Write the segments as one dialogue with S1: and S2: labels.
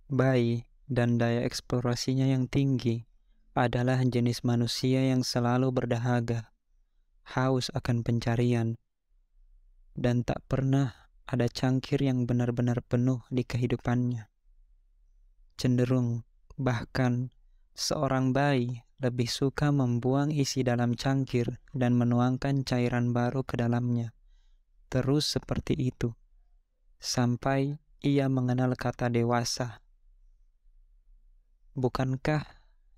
S1: Bayi dan daya eksplorasinya yang tinggi adalah jenis manusia yang selalu berdahaga, haus akan pencarian, dan tak pernah ada cangkir yang benar-benar penuh di kehidupannya. Cenderung, bahkan, seorang bayi lebih suka membuang isi dalam cangkir dan menuangkan cairan baru ke dalamnya. Terus seperti itu, sampai ia mengenal kata dewasa. Bukankah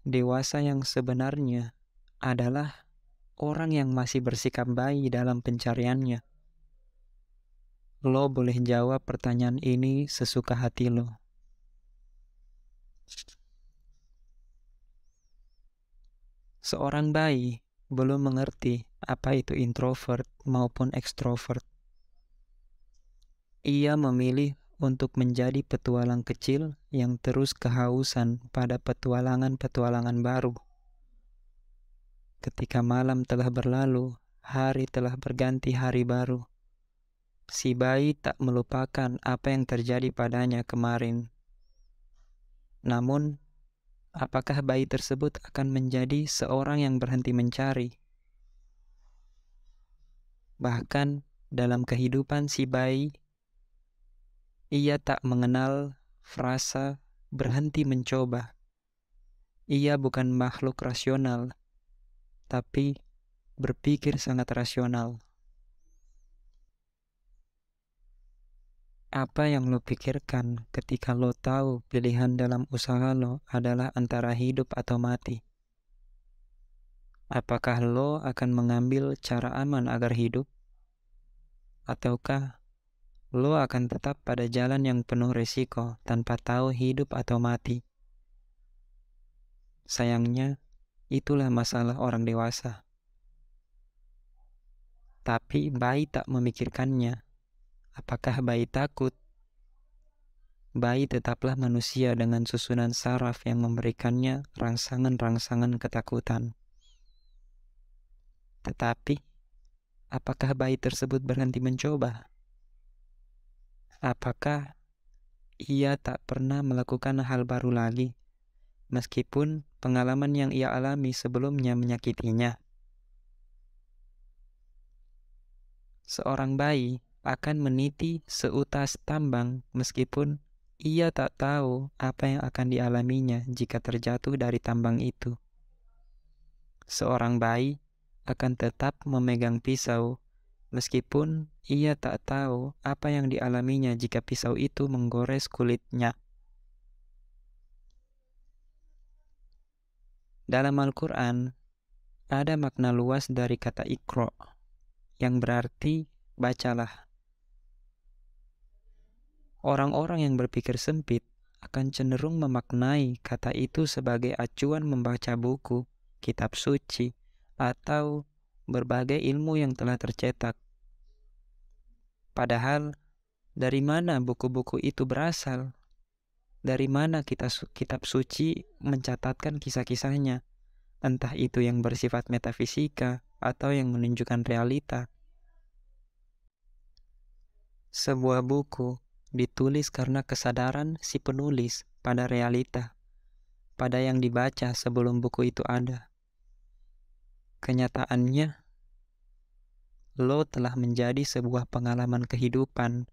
S1: dewasa yang sebenarnya adalah orang yang masih bersikap bayi dalam pencariannya? Lo boleh jawab pertanyaan ini sesuka hati lo. Seorang bayi belum mengerti apa itu introvert maupun ekstrovert. Ia memilih untuk menjadi petualang kecil yang terus kehausan pada petualangan-petualangan baru. Ketika malam telah berlalu, hari telah berganti hari baru. Si bayi tak melupakan apa yang terjadi padanya kemarin. Namun, apakah bayi tersebut akan menjadi seorang yang berhenti mencari? Bahkan dalam kehidupan si bayi, ia tak mengenal frasa berhenti mencoba. Ia bukan makhluk rasional, tapi berpikir sangat rasional. Apa yang lo pikirkan ketika lo tahu pilihan dalam usaha lo adalah antara hidup atau mati? Apakah lo akan mengambil cara aman agar hidup? Ataukah lo akan tetap pada jalan yang penuh risiko tanpa tahu hidup atau mati? Sayangnya, itulah masalah orang dewasa. Tapi bayi tak memikirkannya. Apakah bayi takut? Bayi tetaplah manusia dengan susunan saraf yang memberikannya rangsangan-rangsangan ketakutan. Tetapi, apakah bayi tersebut berhenti mencoba? Apakah ia tak pernah melakukan hal baru lagi, meskipun pengalaman yang ia alami sebelumnya menyakitinya? Seorang bayi akan meniti seutas tambang meskipun ia tak tahu apa yang akan dialaminya jika terjatuh dari tambang itu. Seorang bayi akan tetap memegang pisau meskipun ia tak tahu apa yang dialaminya jika pisau itu menggores kulitnya. Dalam Al-Quran, ada makna luas dari kata Iqra, yang berarti bacalah. Orang-orang yang berpikir sempit akan cenderung memaknai kata itu sebagai acuan membaca buku, kitab suci, atau berbagai ilmu yang telah tercetak. Padahal, dari mana buku-buku itu berasal? Dari mana kitab suci mencatatkan kisah-kisahnya? Entah itu yang bersifat metafisika atau yang menunjukkan realita. Sebuah buku ditulis karena kesadaran si penulis pada realita, pada yang dibaca sebelum buku itu ada. Kenyataannya, lo telah menjadi sebuah pengalaman kehidupan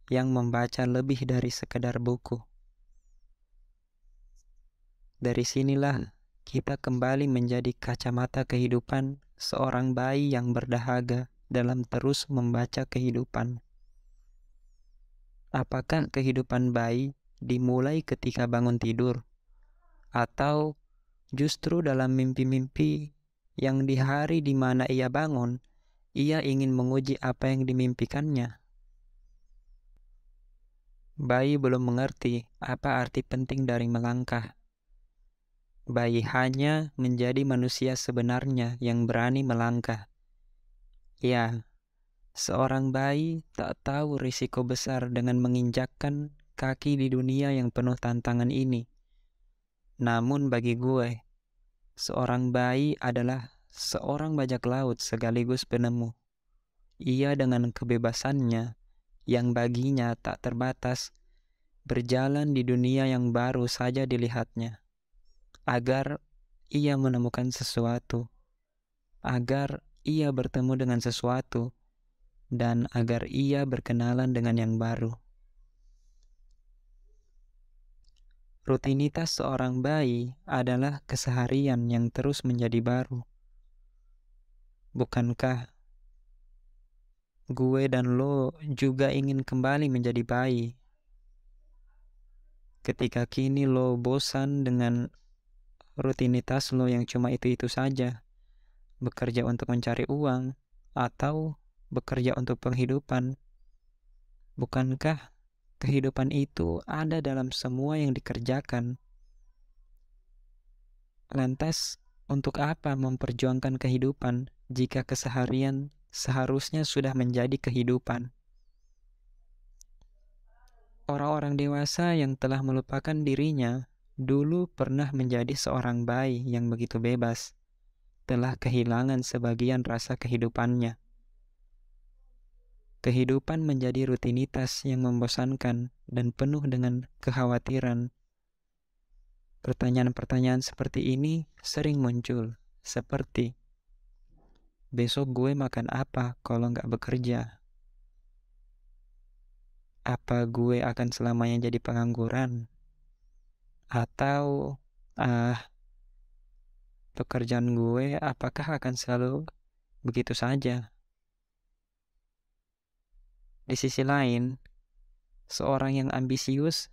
S1: yang membaca lebih dari sekedar buku. Dari sinilah kita kembali menjadi kacamata kehidupan seorang bayi yang berdahaga dalam terus membaca kehidupan. Apakah kehidupan bayi dimulai ketika bangun tidur? Atau justru dalam mimpi-mimpi yang di hari di mana ia bangun, ia ingin menguji apa yang dimimpikannya? Bayi belum mengerti apa arti penting dari melangkah. Bayi hanya menjadi manusia sebenarnya yang berani melangkah. Ya, seorang bayi tak tahu risiko besar dengan menginjakkan kaki di dunia yang penuh tantangan ini. Namun bagi gue, seorang bayi adalah seorang bajak laut sekaligus penemu. Ia dengan kebebasannya yang baginya tak terbatas berjalan di dunia yang baru saja dilihatnya, agar ia menemukan sesuatu, agar ia bertemu dengan sesuatu, dan agar ia berkenalan dengan yang baru. Rutinitas seorang bayi adalah keseharian yang terus menjadi baru. Bukankah gue dan lo juga ingin kembali menjadi bayi? Ketika kini lo bosan dengan rutinitas lo yang cuma itu-itu saja, bekerja untuk mencari uang, atau bekerja untuk penghidupan, bukankah kehidupan itu ada dalam semua yang dikerjakan? Lantas, untuk apa memperjuangkan kehidupan jika keseharian seharusnya sudah menjadi kehidupan? Orang-orang dewasa yang telah melupakan dirinya dulu pernah menjadi seorang bayi yang begitu bebas, telah kehilangan sebagian rasa kehidupannya. Kehidupan menjadi rutinitas yang membosankan dan penuh dengan kekhawatiran. Pertanyaan-pertanyaan seperti ini sering muncul, seperti, besok gue makan apa kalau nggak bekerja? Apa gue akan selamanya jadi pengangguran? Atau, pekerjaan gue apakah akan selalu begitu saja? Di sisi lain, seorang yang ambisius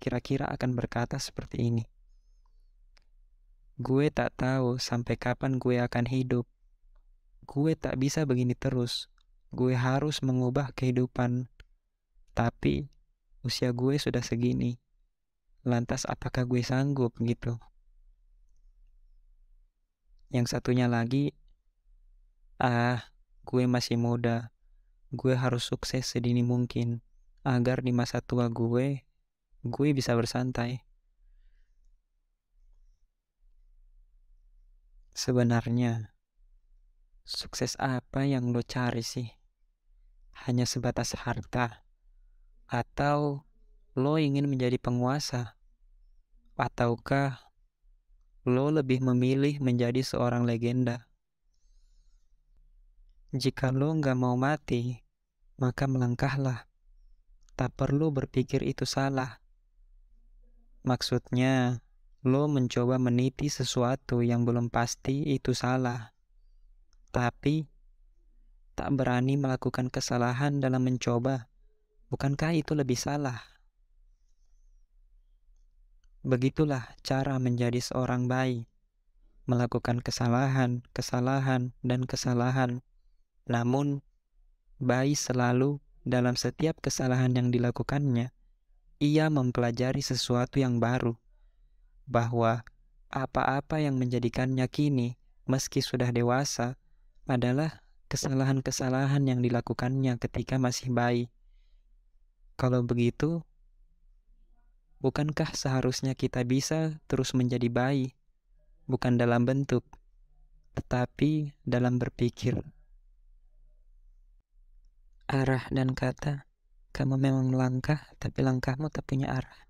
S1: kira-kira akan berkata seperti ini. Gue tak tahu sampai kapan gue akan hidup. Gue tak bisa begini terus. Gue harus mengubah kehidupan. Tapi usia gue sudah segini. Lantas apakah gue sanggup gitu? Yang satunya lagi, gue masih muda. Gue harus sukses sedini mungkin agar di masa tua gue bisa bersantai. Sebenarnya, sukses apa yang lo cari sih? Hanya sebatas harta? Atau lo ingin menjadi penguasa? Ataukah lo lebih memilih menjadi seorang legenda? Jika lo nggak mau mati, maka melangkahlah. Tak perlu berpikir itu salah. Maksudnya, lo mencoba meniti sesuatu yang belum pasti itu salah. Tapi, tak berani melakukan kesalahan dalam mencoba. Bukankah itu lebih salah? Begitulah cara menjadi seorang bayi. Melakukan kesalahan, dan kesalahan. Namun, bayi selalu dalam setiap kesalahan yang dilakukannya, ia mempelajari sesuatu yang baru. Bahwa apa-apa yang menjadikannya kini, meski sudah dewasa, adalah kesalahan-kesalahan yang dilakukannya ketika masih bayi. Kalau begitu, bukankah seharusnya kita bisa terus menjadi bayi, bukan dalam bentuk, tetapi dalam berpikir? Arah dan kata, kamu memang melangkah, tapi langkahmu tak punya arah.